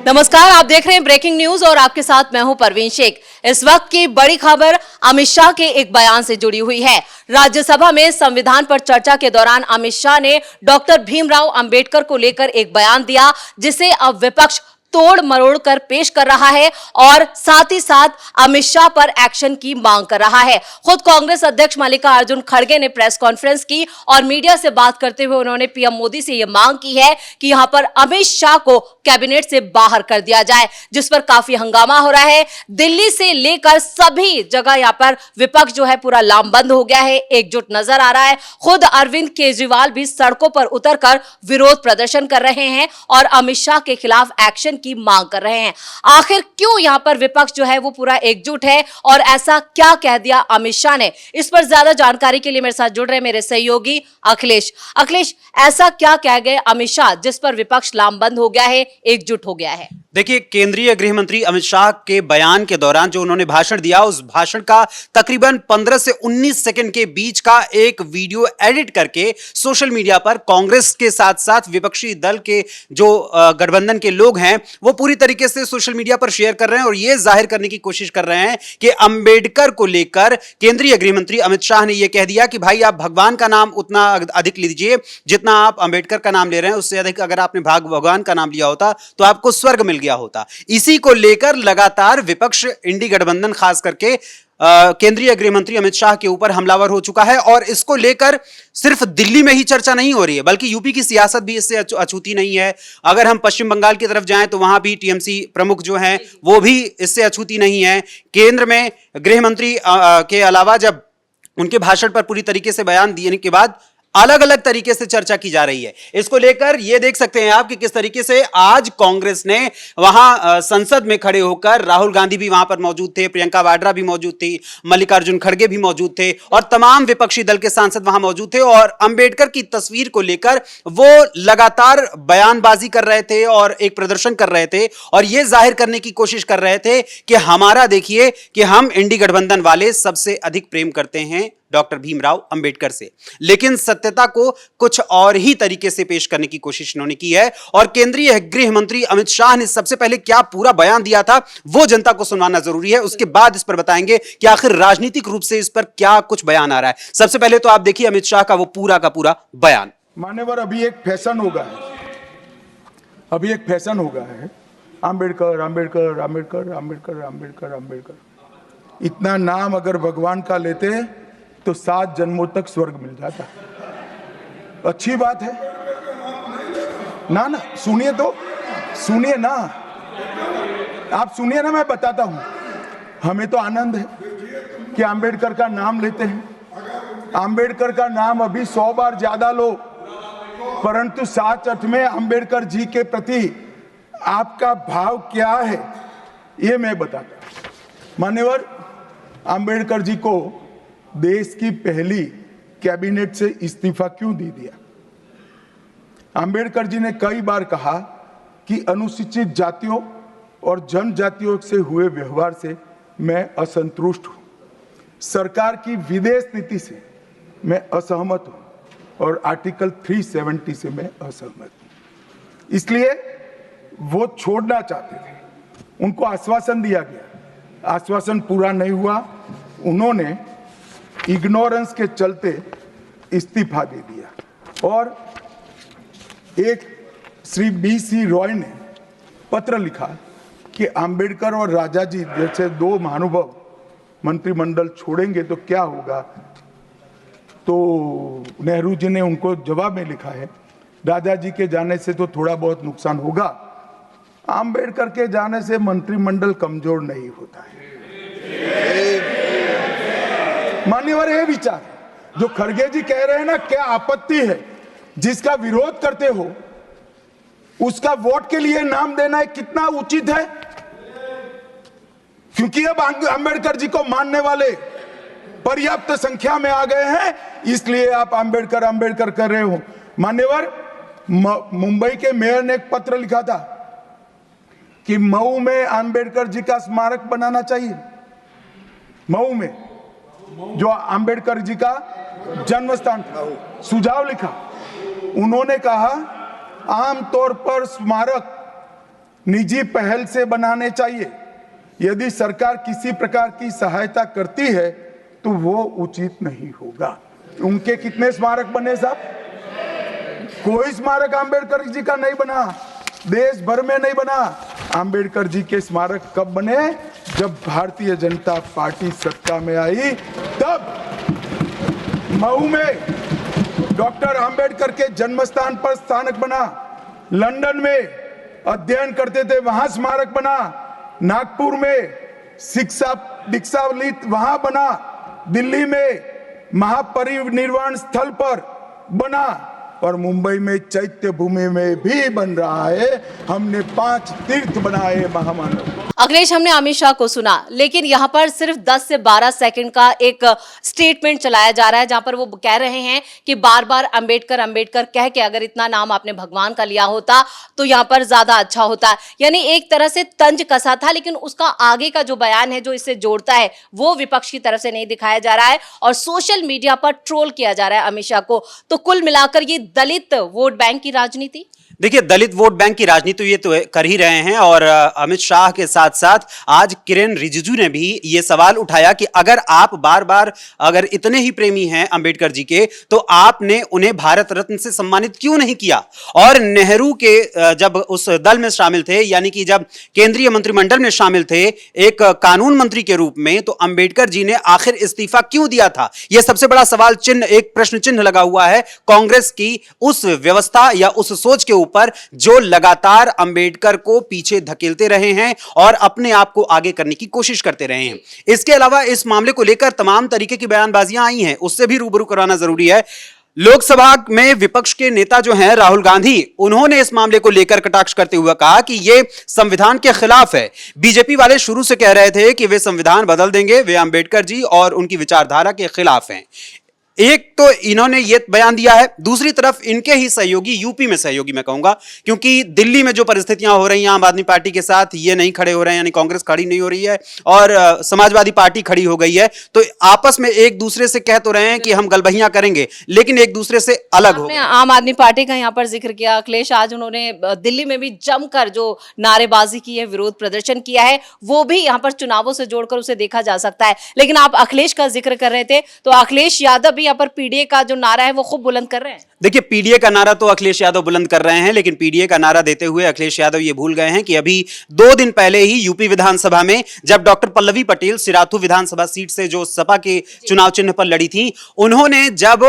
नमस्कार, आप देख रहे हैं ब्रेकिंग न्यूज और आपके साथ मैं हूं परवीन शेख। इस वक्त की बड़ी खबर अमित शाह के एक बयान से जुड़ी हुई है। राज्यसभा में संविधान पर चर्चा के दौरान अमित शाह ने डॉक्टर भीमराव अंबेडकर को लेकर एक बयान दिया, जिसे अब विपक्ष तोड़ मरोड़ कर पेश कर रहा है और साथ ही साथ अमित शाह पर एक्शन की मांग कर रहा है। खुद कांग्रेस अध्यक्ष मल्लिकार्जुन खड़गे ने प्रेस कॉन्फ्रेंस की और मीडिया से बात करते हुए उन्होंने पीएम मोदी से यह मांग की है कि यहां पर अमित शाह को कैबिनेट से बाहर कर दिया जाए, जिस पर काफी हंगामा हो रहा है। दिल्ली से लेकर सभी जगह यहां पर विपक्ष जो है पूरा लामबंद हो गया है, एकजुट नजर आ रहा है। खुद अरविंद केजरीवाल भी सड़कों पर उतरकर विरोध प्रदर्शन कर रहे हैं और अमित शाह के खिलाफ एक्शन की मांग कर रहे हैं। आखिर क्यों यहां पर विपक्ष जो है वो पूरा एकजुट है और ऐसा क्या कह दिया अमित शाह ने? इस पर ज्यादा जानकारी के लिए मेरे साथ जुड़ रहे मेरे सहयोगी अखिलेश। ऐसा क्या कह गए अमित शाह जिस पर विपक्ष लामबंद हो गया है, एकजुट हो गया है? देखिए, केंद्रीय गृह मंत्री अमित शाह के बयान के दौरान जो उन्होंने भाषण दिया, उस भाषण का तकरीबन 15 से 19 सेकंड के बीच का एक वीडियो एडिट करके सोशल मीडिया पर कांग्रेस के साथ साथ विपक्षी दल के जो गठबंधन के लोग हैं वो पूरी तरीके से सोशल मीडिया पर शेयर कर रहे हैं और यह जाहिर करने की कोशिश कर रहे हैं कि अंबेडकर को लेकर केंद्रीय गृह मंत्री अमित शाह ने यह कह दिया कि भाई आप भगवान का नाम उतना अधिक लीजिए जितना आप अंबेडकर का नाम ले रहे हैं, उससे अधिक अगर आपने भगवान का नाम लिया होता तो आपको स्वर्ग मिल गया होता। इसी को लेकर लगातार विपक्ष इंडी गठबंधन खास करके केंद्रीय गृह मंत्री अमित शाह के ऊपर हमलावर हो चुका है और इसको लेकर सिर्फ दिल्ली में ही चर्चा नहीं हो रही है बल्कि यूपी की सियासत भी इससे अछूती नहीं है। अगर हम पश्चिम बंगाल की तरफ जाएं तो वहां भी टीएमसी प्रमुख जो हैं वो भी इससे अछूती नहीं है। केंद्र में गृह मंत्री के अलावा जब उनके भाषण पर पूरी तरीके से बयान देने के बाद अलग अलग तरीके से चर्चा की जा रही है। इसको लेकर यह देख सकते हैं आप कि किस तरीके से आज कांग्रेस ने वहां संसद में खड़े होकर, राहुल गांधी भी वहां पर मौजूद थे, प्रियंका वाड्रा भी मौजूद थी, मल्लिकार्जुन खड़गे भी मौजूद थे और तमाम विपक्षी दल के सांसद वहां मौजूद थे और अंबेडकर की तस्वीर को लेकर वो लगातार बयानबाजी कर रहे थे और एक प्रदर्शन कर रहे थे और यह जाहिर करने की कोशिश कर रहे थे कि हमारा देखिए कि हम इंडी गठबंधन वाले सबसे अधिक प्रेम करते हैं डॉक्टर भीमराव अंबेडकर से। लेकिन सत्यता को कुछ और ही तरीके से पेश करने की कोशिश इन्होंने की है और केंद्रीय गृह मंत्री अमित शाह ने सबसे पहले क्या पूरा बयान दिया था वो जनता को सुनवाना जरूरी है। उसके बाद इस पर बताएंगे कि आखिर राजनीतिक रूप से इस पर क्या कुछ बयान आ रहा है। सबसे पहले तो आप देखिए अमित शाह का वो पूरा का पूरा बयान। मान्यवर, अभी एक फैशन हो गया है, अंबेडकर अंबेडकर अंबेडकर अंबेडकर अंबेडकर अंबेडकर। इतना नाम अगर भगवान का लेते हैं तो 7 जन्मों तक स्वर्ग मिल जाता। अच्छी बात है ना? सुनिए तो, सुनिए ना, आप सुनिए ना, मैं बताता हूं। हमें तो आनंद है कि अंबेडकर का नाम लेते हैं। अंबेडकर का नाम अभी 100 बार ज्यादा लो, परंतु 7-8 में अंबेडकर जी के प्रति आपका भाव क्या है ये मैं बताता। मान्यवर, अंबेडकर जी को देश की पहली कैबिनेट से इस्तीफा क्यों दे दिया? अंबेडकर जी ने कई बार कहा कि अनुसूचित जातियों और जनजातियों से हुए व्यवहार से मैं असंतुष्ट हूं, सरकार की विदेश नीति से मैं असहमत हूं और आर्टिकल 370 से मैं असहमत हूं। इसलिए वो छोड़ना चाहते थे। उनको आश्वासन दिया गया, आश्वासन पूरा नहीं हुआ। उन्होंने इग्नोरेंस के चलते इस्तीफा दे दिया और एक श्री BC रॉय ने पत्र लिखा कि अंबेडकर और राजाजी जैसे 2 महानुभाव मंत्रिमंडल छोड़ेंगे तो क्या होगा। तो नेहरू जी ने उनको जवाब में लिखा है, राजाजी के जाने से तो थोड़ा बहुत नुकसान होगा, अंबेडकर के जाने से मंत्रिमंडल कमजोर नहीं होता है। मान्यवर, ये विचार जो खड़गे जी कह रहे हैं ना, क्या आपत्ति है? जिसका विरोध करते हो उसका वोट के लिए नाम देना है, कितना उचित है? क्योंकि अब अंबेडकर जी को मानने वाले पर्याप्त संख्या में आ गए हैं, इसलिए आप अंबेडकर अंबेडकर कर रहे हो। मान्यवर, मुंबई के मेयर ने एक पत्र लिखा था कि मऊ में अंबेडकर जी का स्मारक बनाना चाहिए। मऊ में जो अंबेडकर जी का जन्म स्थान था, सुझाव लिखा। उन्होंने कहा आमतौर पर स्मारक निजी पहल से बनाने चाहिए। यदि सरकार किसी प्रकार की सहायता करती है तो वो उचित नहीं होगा। उनके कितने स्मारक बने साहब? कोई स्मारक आंबेडकर जी का नहीं बना, देश भर में नहीं बना। आंबेडकर जी के स्मारक कब बने? जब भारतीय जनता पार्टी सत्ता में आई तब। मऊ में डॉक्टर आंबेडकर के जन्म स्थान पर स्मारक बना, लंदन में अध्ययन करते थे वहां स्मारक बना, नागपुर में शिक्षा दीक्षावलित वहां बना, दिल्ली में महापरिनिर्वाण स्थल पर बना और मुंबई में चैत्य भूमि में भी बन रहा है। हमने 5 तीर्थ बनाए महामानव। अखिलेश, हमने अमित शाह को सुना, लेकिन यहाँ पर सिर्फ 10 से 12 सेकंड का एक स्टेटमेंट चलाया जा रहा है जहां पर वो कह रहे हैं कि बार बार अंबेडकर अंबेडकर कह के अगर इतना नाम आपने भगवान का लिया होता तो यहाँ पर ज्यादा अच्छा होता। यानी एक तरह से तंज कसा था, लेकिन उसका आगे का जो बयान है जो इसे जोड़ता है वो विपक्ष की तरफ से नहीं दिखाया जा रहा है और सोशल मीडिया पर ट्रोल किया जा रहा है अमित शाह को। तो कुल मिलाकर ये दलित वोट बैंक की राजनीति। देखिए, दलित वोट बैंक की राजनीति ये तो कर ही रहे हैं और अमित शाह के साथ साथ आज किरेन रिजिजू ने भी ये सवाल उठाया कि अगर आप बार बार अगर इतने ही प्रेमी हैं अंबेडकर जी के तो आपने उन्हें भारत रत्न से सम्मानित क्यों नहीं किया। और नेहरू के जब उस दल में शामिल थे, यानी कि जब केंद्रीय मंत्रिमंडल में शामिल थे एक कानून मंत्री के रूप में, तो अंबेडकर जी ने आखिर इस्तीफा क्यों दिया था? यह सबसे बड़ा सवाल चिन्ह, एक प्रश्न चिन्ह लगा हुआ है कांग्रेस की उस व्यवस्था या उस सोच के ऊपर जो लगातार अंबेडकर को पीछे धकेलते रहे हैं और अपने आप को आगे करने की कोशिश करते रहे हैं। इसके अलावा इस मामले को लेकर तमाम तरीके की बयानबाजियां आई हैं, उससे भी रूबरू कराना जरूरी है। लोकसभा में विपक्ष के नेता जो हैं राहुल गांधी, उन्होंने इस मामले को लेकर कटाक्ष करते हुए कहा कि यह संविधान के खिलाफ है। बीजेपी वाले शुरू से कह रहे थे कि वे संविधान बदल देंगे, वे अंबेडकर जी और उनकी विचारधारा के खिलाफ हैं। एक तो इन्होंने ये बयान दिया है, दूसरी तरफ इनके ही सहयोगी, यूपी में सहयोगी मैं कहूंगा, क्योंकि दिल्ली में जो परिस्थितियां हो रही हैं आम आदमी पार्टी के साथ, ये नहीं खड़े हो रहे हैं, यानी कांग्रेस खड़ी नहीं हो रही है और समाजवादी पार्टी खड़ी हो गई है, तो आपस में एक दूसरे से कह तो रहे हैं कि हम गलबहियां करेंगे, लेकिन एक दूसरे से अलग हो गए। आम आदमी पार्टी का यहाँ पर जिक्र किया अखिलेश, आज उन्होंने दिल्ली में भी जमकर जो नारेबाजी की है, विरोध प्रदर्शन किया है, वो भी यहाँ पर चुनावों से जोड़कर उसे देखा जा सकता है। लेकिन आप अखिलेश का जिक्र कर रहे थे, तो अखिलेश यादव यहाँ पर पीडीए का जो नारा है वो खूब बुलंद कर रहे हैं। देखिए, पीडीए का नारा तो अखिलेश यादव बुलंद कर रहे हैं, लेकिन पीडीए का नारा देते हुए अखिलेश यादव ये भूल गए हैं कि अभी 2 दिन पहले ही यूपी विधानसभा में जब डॉक्टर पल्लवी पटेल सिराथू विधानसभा सीट से जो सपा के चुनाव चिन्ह पर लड़ी थी, उन्होंने जब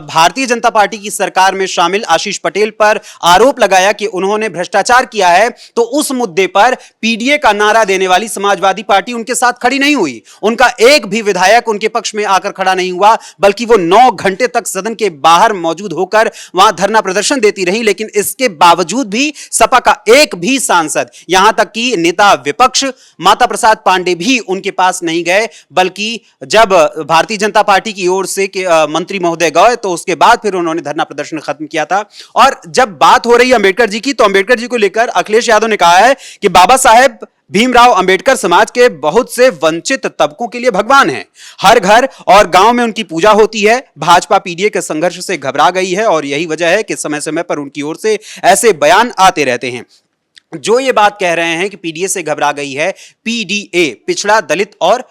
भारतीय जनता पार्टी की सरकार में शामिल आशीष पटेल पर आरोप लगाया कि उन्होंने भ्रष्टाचार किया है, तो उस मुद्दे पर पीडीए का नारा देने वाली समाजवादी पार्टी उनके साथ खड़ी नहीं हुई। उनका एक भी विधायक उनके पक्ष में आकर खड़ा नहीं हुआ, बल्कि वो 9 घंटे तक सदन के बाहर मौजूद होकर वहां धरना प्रदर्शन देती रही। लेकिन इसके बावजूद भी सपा का एक भी सांसद, यहां तक कि नेता विपक्ष माता प्रसाद पांडे भी उनके पास नहीं गए, बल्कि जब भारतीय जनता पार्टी की ओर से मंत्री महोदय गए तो उसके बाद फिर उन्होंने धरना प्रदर्शन खत्म किया था। और जब बात हो रही है अंबेडकर जी की, तो अंबेडकर जी को लेकर अखिलेश यादव ने कहा है कि बाबा साहेब भीमराव अंबेडकर समाज के बहुत से वंचित तबकों के लिए भगवान हैं। हर घर और गांव में उनकी पूजा होती है। भाजपा पीडीए के संघर्ष से घबरा गई है और यही वजह है कि समय समय पर उनकी ओर से ऐसे बयान आते रहते हैं। जो ये बात कह रहे हैं कि पीडीए से घबरा गई है, पीडीए पिछड़ा, दलित और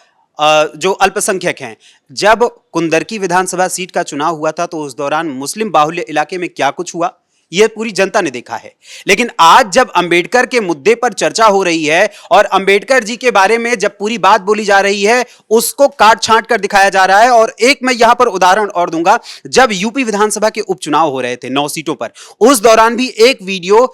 जो अल्पसंख्यक हैं, जब कुंदरकी विधानसभा सीट का चुनाव हुआ था तो उस दौरान मुस्लिम बाहुल्य इलाके में क्या कुछ हुआ यह पूरी जनता ने देखा है। लेकिन आज जब अंबेडकर के मुद्दे पर चर्चा हो रही है और अंबेडकर जी के बारे में जब पूरी बात बोली जा रही है, उसको काट छांट कर दिखाया जा रहा है। और एक मैं यहां पर उदाहरण और दूंगा, जब यूपी विधानसभा के उपचुनाव हो रहे थे 9 सीटों पर, उस दौरान भी एक वीडियो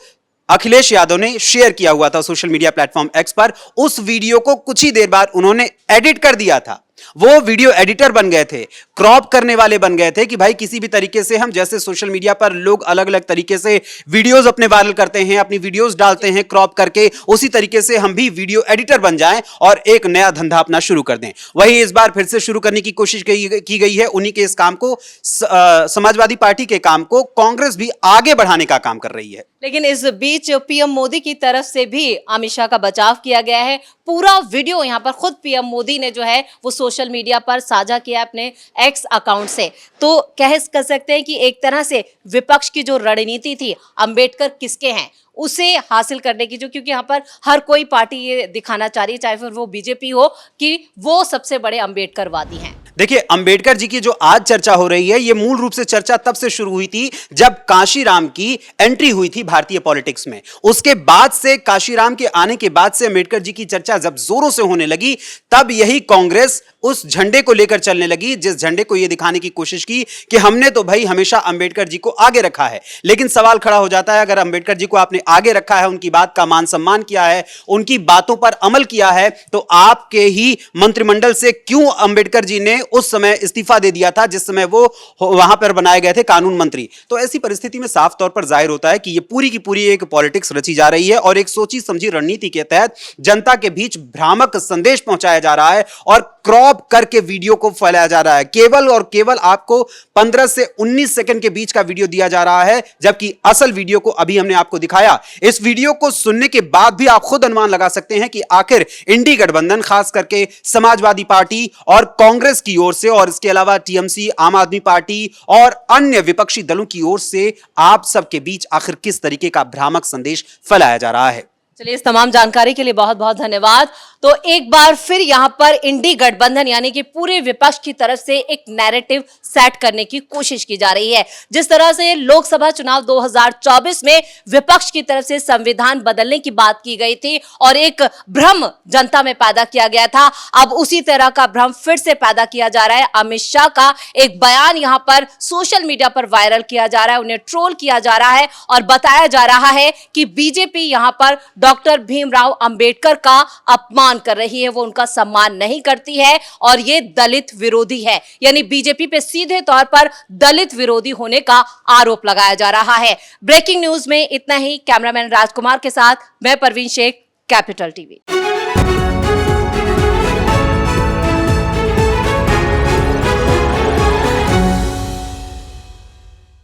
अखिलेश यादव ने शेयर किया हुआ था सोशल मीडिया प्लेटफॉर्म एक्स पर। उस वीडियो को कुछ ही देर बाद उन्होंने एडिट कर दिया था। वो वीडियो एडिटर बन गए थे, क्रॉप करने वाले बन गए थे कि भाई किसी भी तरीके से हम, जैसे सोशल मीडिया पर लोग अलग अलग तरीके से वीडियोस अपने वायरल करते हैं, अपनी वीडियोस डालते हैं क्रॉप करके, उसी तरीके से हम भी वीडियो एडिटर बन जाएं और एक नया धंधा अपना शुरू कर दें। वही इस बार फिर से शुरू करने की कोशिश की गई है। उन्हीं के इस काम को, समाजवादी पार्टी के काम को कांग्रेस भी आगे बढ़ाने का काम कर रही है। लेकिन इस बीच पीएम मोदी की तरफ से भी अमित शाह का बचाव किया गया है। पूरा वीडियो यहाँ पर खुद पीएम मोदी ने जो है वो सोशल सोशल मीडिया पर साझा किया अपने एक्स अकाउंट से। तो कह सकते हैं कि एक तरह से विपक्ष की जो रणनीति थी अंबेडकर किसके हैं उसे हासिल करने की, जो क्योंकि यहाँ पर हर कोई पार्टी ये दिखाना चाह रही है, चाहे फिर वो बीजेपी हो, कि वो सबसे बड़े अंबेडकरवादी हैं। देखिए, अंबेडकर जी की जो आज चर्चा हो रही है, ये मूल रूप से चर्चा तब से शुरू हुई थी जब काशीराम की एंट्री हुई थी भारतीय पॉलिटिक्स में। उसके बाद से, काशीराम के आने के बाद से अंबेडकर जी की चर्चा जब जोरों से होने लगी, तब यही कांग्रेस उस झंडे को लेकर चलने लगी, जिस झंडे को यह दिखाने की कोशिश की कि हमने तो भाई हमेशा अंबेडकर जी को आगे रखा है। लेकिन सवाल खड़ा हो जाता है, अगर अंबेडकर जी को आपने आगे रखा है, उनकी बात का मान सम्मान किया है, उनकी बातों पर अमल किया है, तो आपके ही मंत्रिमंडल से क्यों अंबेडकर जी ने उस समय इस्तीफा दे दिया था जिस समय वो वहां पर बनाए गए थे कानून मंत्री? तो ऐसी परिस्थिति में साफ तौर पर जाहिर होता है कि ये पूरी की पूरी एक पॉलिटिक्स रची जा रही है और एक सोची समझी रणनीति के तहत जनता के बीच भ्रामक संदेश पहुंचाया जा रहा है और क्रॉप करके वीडियो को फैलाया जा रहा है। केवल और केवल आपको 15 से 19 सेकंड के बीच का वीडियो दिया जा रहा है, जबकि असल वीडियो को अभी हमने आपको दिखाया। इस वीडियो को सुनने के बाद भी आप खुद अनुमान लगा सकते हैं कि आखिर इंडी गठबंधन, खास करके समाजवादी पार्टी और कांग्रेस की ओर से, और इसके अलावा टीएमसी, आम आदमी पार्टी और अन्य विपक्षी दलों की ओर से आप सबके बीच आखिर किस तरीके का भ्रामक संदेश फैलाया जा रहा है। चलिए, इस तमाम जानकारी के लिए बहुत बहुत धन्यवाद। तो एक बार फिर यहां पर इंडी गठबंधन यानी कि पूरे विपक्ष की तरफ से एक नैरेटिव सेट करने की कोशिश की जा रही है। जिस तरह से लोकसभा चुनाव 2024 में विपक्ष की तरफ से संविधान बदलने की बात की गई थी और एक भ्रम जनता में पैदा किया गया था, अब उसी तरह का भ्रम फिर से पैदा किया जा रहा है। अमित शाह का एक बयान यहां पर सोशल मीडिया पर वायरल किया जा रहा है, उन्हें ट्रोल किया जा रहा है और बताया जा रहा है कि बीजेपी यहां पर डॉक्टर भीमराव अंबेडकर का अपमान कर रही है, वो उनका सम्मान नहीं करती है और ये दलित विरोधी है। यानी बीजेपी पे सीधे तौर पर दलित विरोधी होने का आरोप लगाया जा रहा है। ब्रेकिंग न्यूज में इतना ही। कैमरामैन राजकुमार के साथ मैं परवीन शेख, कैपिटल टीवी।